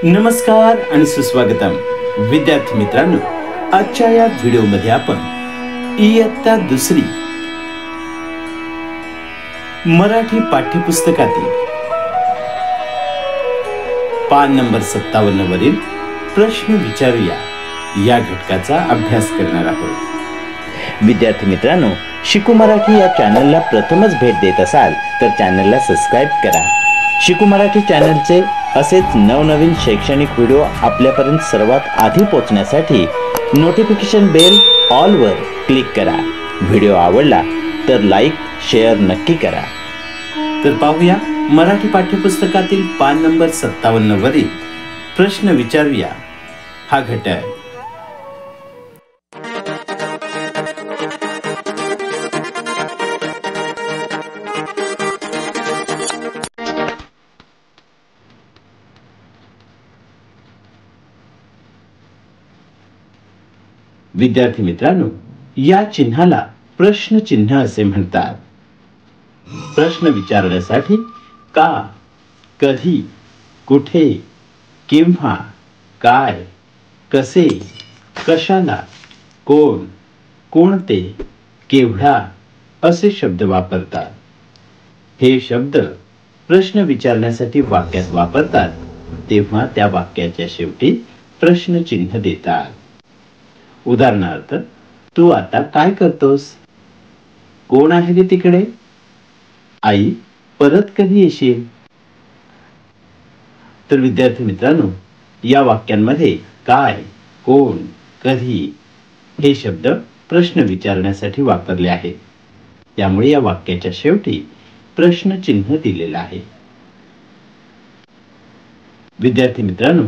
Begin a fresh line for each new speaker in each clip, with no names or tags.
नमस्कार आणि सुस्वागतम विद्यार्थी मित्रांनो, आजच्या या व्हिडिओमध्ये आपण इयत्ता दुसरी मराठी पाठ्यपुस्तकातील पान नंबर 57 वरील प्रश्न विचारूया या घटकाचा अभ्यास करणार आहोत।
विद्यार्थी मित्रांनो, शिकू मराठी या चॅनलला प्रथमच भेट देत असाल तर चॅनलला सबस्क्राइब करा। शिकू मराठी चॅनलचे असेच नवनवीन शैक्षणिक व्हिडिओ आपल्यापर्यंत सर्वात आधी पोहोचण्यासाठी नोटिफिकेशन बेल ऑल वर क्लिक करा। व्हिडिओ आवडला तर लाईक शेअर नक्की करा।
तर पाहूया मराठी पाठ्यपुस्तकातील पान नंबर 57 वरील प्रश्न विचारूया हा घटक। विद्यार्थी मित्रांनो, या चिन्हाला प्रश्न चिन्ह असे म्हणतात। प्रश्न विचारण्यासाठी का, कधी, कुठे, केव्हा, काय, कसे, कशाला, कोण, कोणते, केवढा असे शब्द वापरतात। हे शब्द प्रश्न विचारण्यासाठी वाक्यात वापरतात तेव्हा त्या वाक्याच्या शेवटी प्रश्न चिन्ह देतात। उदाहरणार्थ, तू आता काय करतोस? कोण आहे रे तिकडे? आई, परत कधी येशील? तर विद्यार्थी मित्रांनो, या वाक्यांमध्ये काय, कोण, कधी हे शब्द प्रश्न विचारण्यासाठी वापरले आहेत। त्यामुळे या वाक्याच्या शेवटी प्रश्न चिन्ह दिलेला आहे। विद्यार्थी मित्रांनो,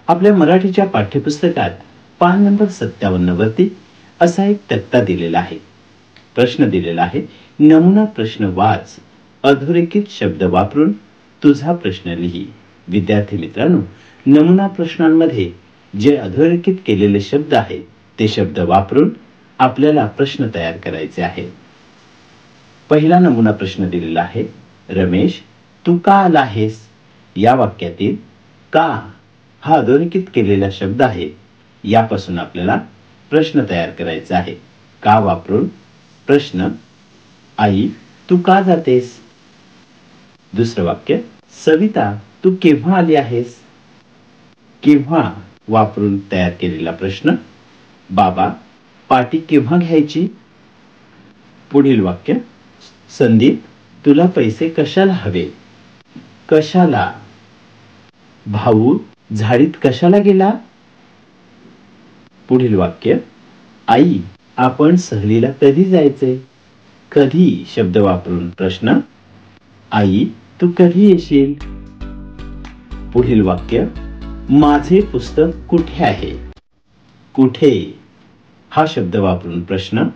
आपल्या मराठीच्या पाठ्यपुस्तकात पान नंबर 57 वरती असा एक तक्ता दिलेला आहे। प्रश्न दिलेला आहे, नमुना प्रश्न वाच, अधोरेखित शब्द वापरून तुझा प्रश्न लिही। विद्यार्थी मित्रांनो, नमुना प्रश्नांमध्ये जे अधोरेखित केलेले शब्द आहेत ते शब्द वापरून आपल्याला प्रश्न तयार करायचे आहेत। पहिला नमुना प्रश्न दिलेला आहे, रमेश तू का आला आहेस? या वाक्यातील का हा अधोरेखित केलेला शब्द आहे, यापासून आपल्याला प्रश्न तयार करायचा आहे। का वापरून प्रश्न, आई तू का जातेस? दुसरं वाक्य, सविता तू केव्हा आली आहेस? केव्हा वापरून तयार केलेला प्रश्न, बाबा पाटी केव्हा घ्यायची? पुढील वाक्य, संदीप तुला पैसे कशाला हवे? कशाला? भाऊ झाडीत कशाला गेला? पुढील वाक्य, आई आपण सहलीला कधी जायचे? कधी शब्द वापरून प्रश्न, आई तू कधी येशील? पुढील वाक्य, माझे पुस्तक कुठे आहे? कुठे हा शब्द वापरून प्रश्न,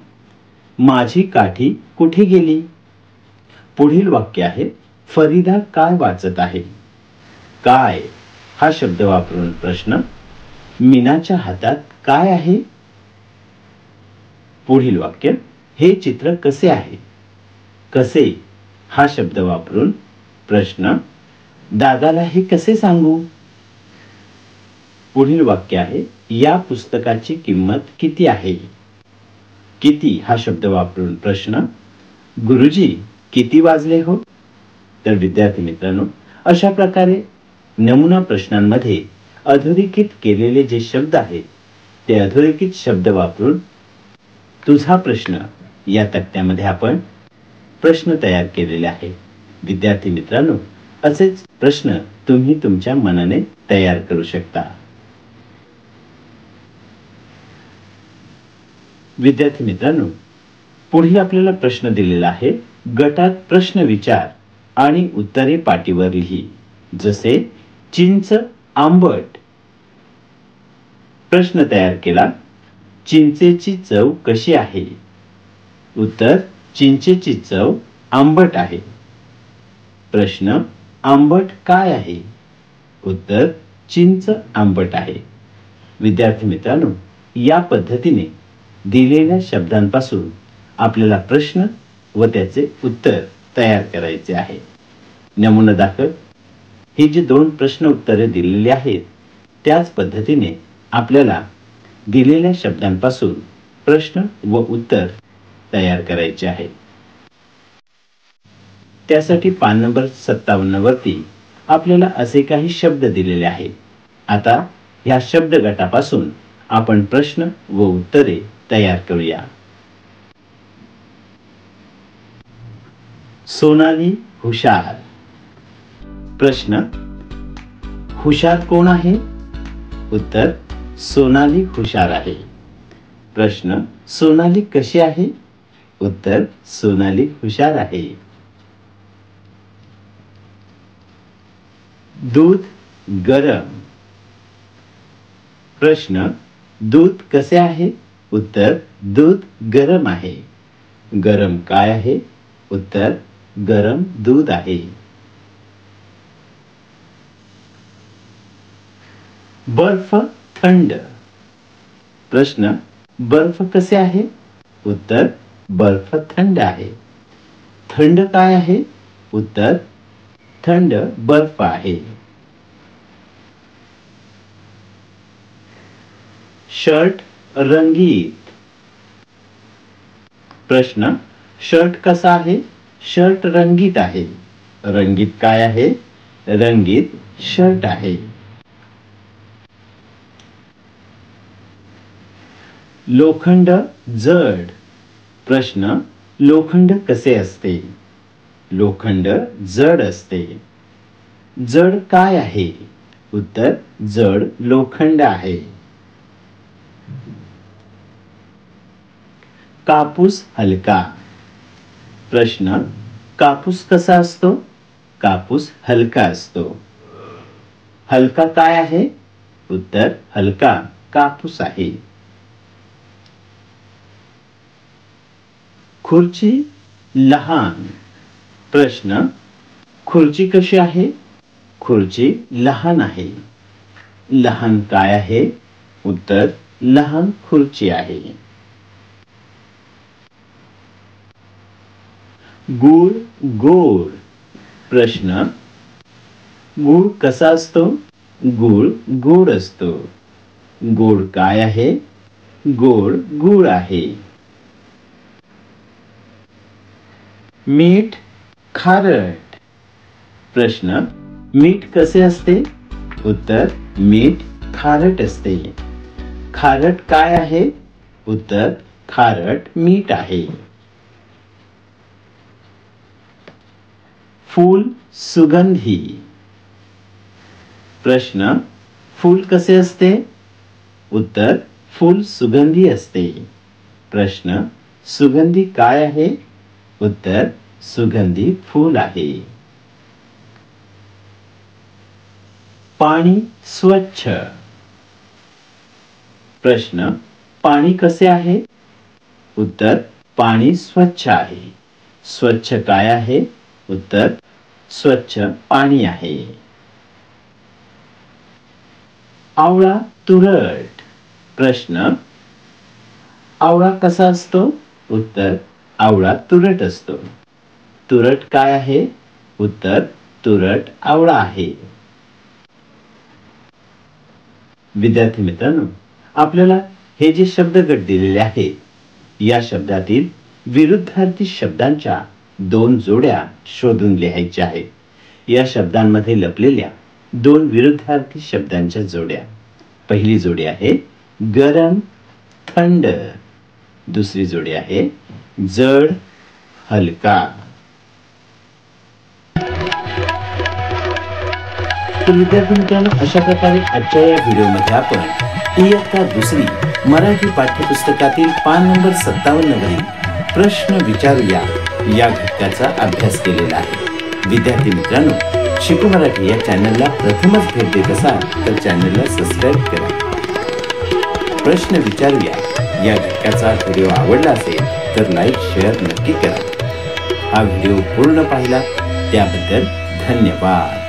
माझी काठी कुठे गेली? पुढील वाक्य आहे, फरीदा काय वाचत आहे? काय हा शब्द वापरून प्रश्न, मीनाच्या हातात काय आहे? पुढील वाक्य, हे चित्र कसे आहे? कसे हा शब्द वापरून प्रश्न, दादाला हे कसे सांगू? पुढील वाक्य आहे, या पुस्तकाची किंमत किती आहे? किती हा शब्द वापरून प्रश्न, गुरुजी किती वाजले हो? तर विद्यार्थी मित्रांनो, अशा प्रकारे नमुना प्रश्नांमध्ये अधोरेखित केलेले जे शब्द आहेत ते अधोरेखित शब्द वापरून तुझा प्रश्न या तक्त्यामध्ये आपण प्रश्न तयार केलेले आहेत। विद्यार्थी मित्रांनो, असेच प्रश्न तुम्ही तुमच्या मनाने तयार करू शकता। विद्यार्थी मित्रांनो, पुढे आपल्याला प्रश्न दिलेला आहे, गटात प्रश्न विचार आणि उत्तरे पाटीवर लिही। जसे चिंच आंबट। प्रश्न तयार केला, चिंचेची चव कशी आहे? उत्तर, चिंचेची चव आंबट आहे। प्रश्न, आंबट काय आहे? उत्तर, चिंच आंबट आहे। विद्यार्थी मित्रांनो, या पद्धतीने दिलेल्या शब्दांपासून आपल्याला प्रश्न व त्याचे उत्तर तयार करायचे आहे। नमुना दाखल ही जी दोन प्रश्न उत्तरे दिलेली आहेत त्याच पद्धतीने आपल्याला दिलेल्या शब्दांपासून प्रश्न व उत्तर तयार करायचे आहे. त्यासाठी पान नंबर 57 वरती आपल्याला असे काही शब्द दिलेले आहेत. आता ह्या शब्द गटापासून आपण प्रश्न व उत्तरे तयार करूया. सोनाली हुशार. प्रश्न, हुशार कोण आहे? उत्तर, सोनाली हुशार आहे. प्रश्न, सोनाली कशी आहे? उत्तर, सोनाली हुशार आहे. दूध गरम. प्रश्न, दूध कसे आहे? उत्तर, दूध गरम आहे. गरम काय आहे? उत्तर, गरम दूध आहे. बर्फ थंड. प्रश्न, बर्फ कसे आहे? उत्तर, बर्फ थंड आहे. थंड काय आहे? उत्तर, थंड बर्फ आहे. शर्ट रंगीत. प्रश्न, शर्ट कसा आहे? शर्ट रंगीत आहे. रंगीत काय आहे? रंगीत शर्ट आहे. लोखंड जड. प्रश्न, लोखंड कसे असते? लोखंड जड असते. जड काय आहे? उत्तर, जड लोखंड आहे. कापूस हलका. प्रश्न, कापूस कसा असतो? कापूस हलका असतो. हलका काय आहे? उत्तर, हलका कापूस आहे. खुर्ची लहान. प्रश्न, खुर्ची कशी आहे? खुर्ची लहान आहे. लहान काय आहे? उत्तर, लहान खुर्ची आहे. गूळ गोड. प्रश्न, गूळ कसा असतो? गूळ गोड असतो. गोड काय आहे? गोड गूळ आहे. मीठ खारट. प्रश्न, मीठ कसे असते? उत्तर, मीठ खारट असते. खारट काय आहे? उत्तर, खारट मीठ आहे. फूल सुगंधी. प्रश्न, फूल कसे असते? उत्तर, फूल सुगंधी असते. प्रश्न, सुगंधी काय आहे? उत्तर, सुगंधी फूल आहे. पाणी स्वच्छ. प्रश्न, पाणी कसे आहे? उत्तर, पाणी स्वच्छ आहे. स्वच्छ काय आहे? उत्तर, स्वच्छ पाणी आहे. आवळा तुरट. प्रश्न, आवळा कसा असतो? उत्तर, आवळा तुरट असतो. तुरट काय आहे? उत्तर, तुरट आवळा आहे. विद्यार्थी मित्रांनो, आपल्याला हे जे शब्दगट दिलेले आहेत या शब्दातील विरुद्धार्थी शब्दांच्या 2 जोड्या शोधून लिहायच्या आहेत. या शब्दांमध्ये लपलेल्या 2 विरुद्धार्थी शब्दांच्या जोड्या. पहिली जोडी आहे गरम थंड. दुसरी जोडी आहे जड हलका. तर विद्यार्थी मित्रांनो, अशा प्रकारे आजच्या या व्हिडिओमध्ये आपण इयत्ता 2 मराठी पाठ्यपुस्तकातील पान नंबर 57 वरील प्रश्न विचारूया या घटकाचा अभ्यास केलेला आहे. विद्यार्थी मित्रांनो, शिकू मराठी या चॅनलला प्रथमच भेट देत असाल तर चॅनलला सबस्क्राईब करा. प्रश्न विचारूया या घटकाचा व्हिडिओ आवडला असेल तर लाईक शेअर नक्की करा. हा व्हिडिओ पूर्ण पाहिला त्याबद्दल धन्यवाद.